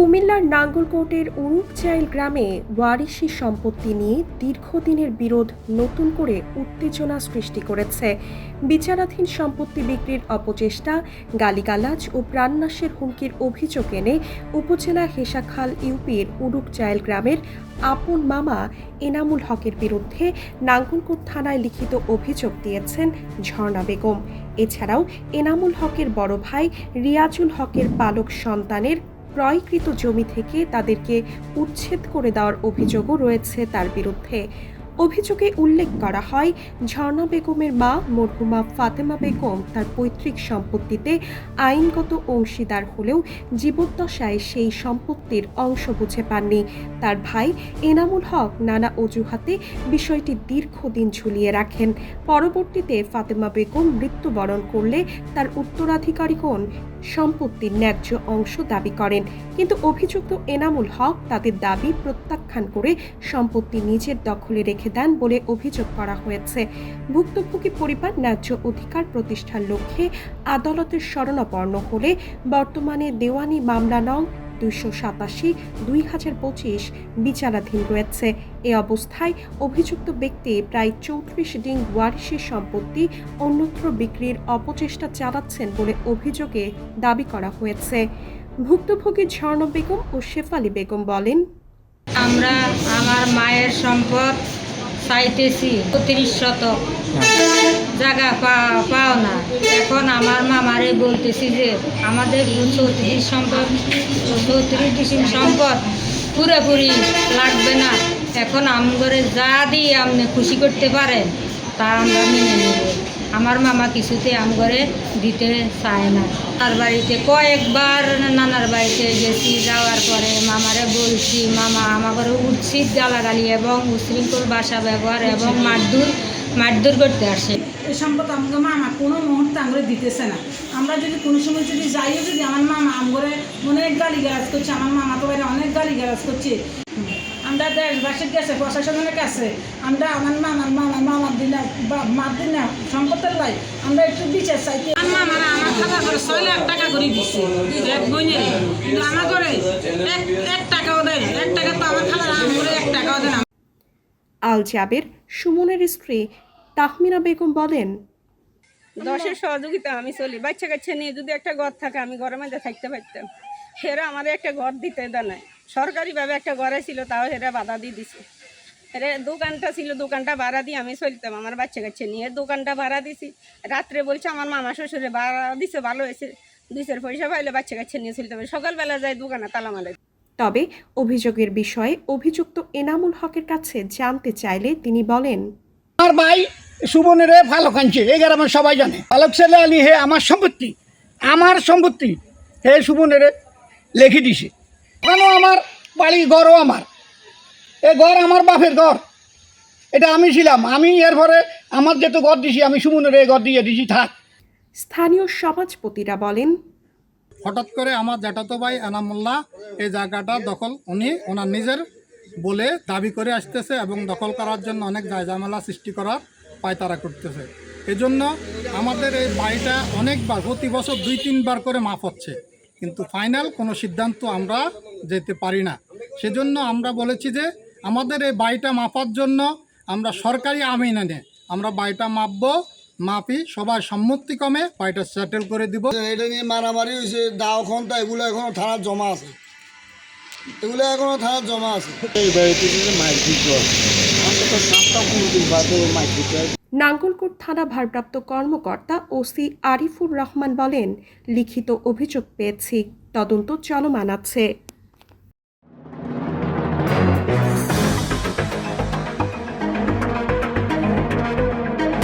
কুমিল্লার নাঙ্গলকোটের উরুকজাইল গ্রামে ওয়ারিশি সম্পত্তি নিয়ে দীর্ঘদিনের বিরোধ নতুন করে উত্তেজনা সৃষ্টি করেছে। বিচারাধীন সম্পত্তি বিক্রির অপচেষ্টা, গালিগালাজ ও প্রাণনাশের হুমকির অভিযোগ এনে উপজেলা হেসাখাল ইউপির উরুকজাইল গ্রামের আপন মামা এনামুল হকের বিরুদ্ধে নাঙ্গলকোট থানায় লিখিত অভিযোগ দিয়েছেন ঝর্ণা বেগম। এছাড়াও এনামুল হকের বড় ভাই রিয়াজুল হকের পালক সন্তানের ক্রয়কৃত জমি থেকে তাদেরকে উচ্ছেদ করে দেওয়ার অভিযোগও রয়েছে তার বিরুদ্ধে। অভিযোগে উল্লেখ করা হয়, ঝর্ণা বেগমের মা মরহুমা ফাতেমা বেগম তার পৈতৃক সম্পত্তিতে আইনগত অংশীদার হলেও জীবদ্দশায় সেই সম্পত্তির অংশ বুঝে পাননি। তার ভাই এনামুল হক নানা অজুহাতে বিষয়টি দীর্ঘদিন ঝুলিয়ে রাখেন। পরবর্তীতে ফাতেমা বেগম মৃত্যুবরণ করলে তার উত্তরাধিকারীগণ সম্পত্তির ন্যায্য অংশ দাবি করেন, কিন্তু অভিযুক্ত এনামুল হক তাদের দাবি প্রত্যাখ্যান করে সম্পত্তি নিজের দখলে রেখে দেন বলে অভিযোগ করা হয়েছে। ভুক্তভোগী পরিবার ন্যায্য অধিকার প্রতিষ্ঠার লক্ষ্যে আদালতের শরণাপন্ন হলে বর্তমানে দেওয়ানি মামলা নং 287/2025 বিচারাধীন রয়েছে। এ অবস্থায় অভিযুক্ত ব্যক্তি প্রায় 34 ডিং ওয়ারিশি সম্পত্তি অন্যত্র বিক্রির অপচেষ্টা চালাচ্ছেন বলে অভিযোগে দাবি করা হয়েছে। ভুক্তভোগী ঝর্ণা বেগম ও শেফালি বেগম বলেন, আমরা আমার মায়ের সম্পদ চাইতেছি 35 শতক জায়গা পাও না। এখন আমার মামারে বলতেছি যে আমাদের 34 সম্পদ পুরোপুরি লাগবে না, এখন আমগরে যা দিয়ে আপনি খুশি করতে পারেন তা আমরা মেনে নেব। আমার মামা কিছুতে আমগরে দিতে চায় না। তার বাড়িতে কয়েকবার নানার বাড়িতে গেছি, যাওয়ার পরে মামারে বলছি, মামা আমাকে উচিত গালাগালি এবং উশৃঙ্খল ভাষা ব্যবহার এবং মারধর করতে আসে। এই সম্পদ আমাকে মামা কোনো মুহূর্তে আমরা দিতেছে না। আমরা যদি কোনো সময় যদি যাইও, যদি আমার মামা আমগরে অনেক গালিগালাজ করছে, আমার মামা তো বাইরে অনেক গালিগালাজ করছে। আমরা দেশবাসীর কাছে, প্রশাসনের কাছে আমরা আমার মামার দিন না সম্পদের লাই আমরা একটু বিচার চাইতে। আমার খাবার করে 6 লাখ টাকা করে দিচ্ছে এক বইনের, কিন্তু আমার করে 1 টাকাও দেয় না। 1 টাকা তো আমার খাবার আমগরে 1 টাকাও দেয় না। আল জাবের সুমনের স্ত্রী তাহমিনা বেগম বলেন, দশের সহযোগিতা আমি চলি। বাচ্চা কাচ্চা নিয়ে যদি একটা ঘর থাকে আমি ঘরের মধ্যে থাকতে পারতাম। হেরা আমাদের একটা ঘর দিতে দেয় নাই। সরকারিভাবে একটা ঘরে ছিল, তাও হেরা বাধা দিয়ে দিছে। এরা দোকানটা ছিল, দোকানটা ভাড়া দিয়ে আমি চলতাম আমার বাচ্চা কাচ্চা নিয়ে। দোকানটা ভাড়া দিছি, রাত্রে বলছে আমার মামা শ্বশুরে ভাড়া দিছে, ভালো হয়েছে, 2 পয়সা পাইলে বাচ্চা কাচ্চা নিয়ে চলতে হবে। সকালবেলা যায় দোকানে তালা মারে। তবে অভিযোগের বিষয়ে অভিযুক্ত এনামুল হকের কাছে জানতে চাইলে তিনি বলেন, আমার ভাই সুবনের ফালক আনছে, এই গ্রামে সবাই জানে। ফালক ছেলে আলী হে আমার সম্পত্তি হে সুবনের লেখি দিছে। কেন আমার বাড়ি ঘরও আমার, এ ঘর আমার বাপের ঘর, এটা আমি ছিলাম। আমি এরপরে আমার যেহেতু ঘর দিছি, আমি সুবনের এই ঘর দিয়ে দিছি থাক। স্থানীয় সমাজপতিরা বলেন, হঠাৎ করে আমার জ্যাঠাতো ভাই এনামুল্লাহ এই জায়গাটা দখল ওনার নিজের বলে দাবি করে আসতেছে এবং দখল করার জন্য অনেক ঝামেলা সৃষ্টি করার পায়তারা করতেছে। এজন্য আমাদের এই বাড়িটা অনেকবার প্রতি বছর 2-3 বার করে মাপ হচ্ছে, কিন্তু ফাইনাল কোনো সিদ্ধান্ত আমরা যেতে পারি না। সেজন্য আমরা বলেছি যে আমাদের এই বাড়িটা মাপার জন্য আমরা সরকারি আইন এনে আমরা বাড়িটা মাপি, সবার সম্মতিক্রমে বাড়িটা সেটেল করে দিব। এটা নিয়ে মারামারি হয়েছে, দাও খন্তা এগুলো এখনো থানার জমা আছে, এই বাড়িতে নাঙ্গলকোট থানা ভারপ্রাপ্ত কর্মকর্তা ওসি আরিফুর রহমান বলেন, লিখিত অভিযোগ পেয়েছি, তদন্ত চলমান আছে।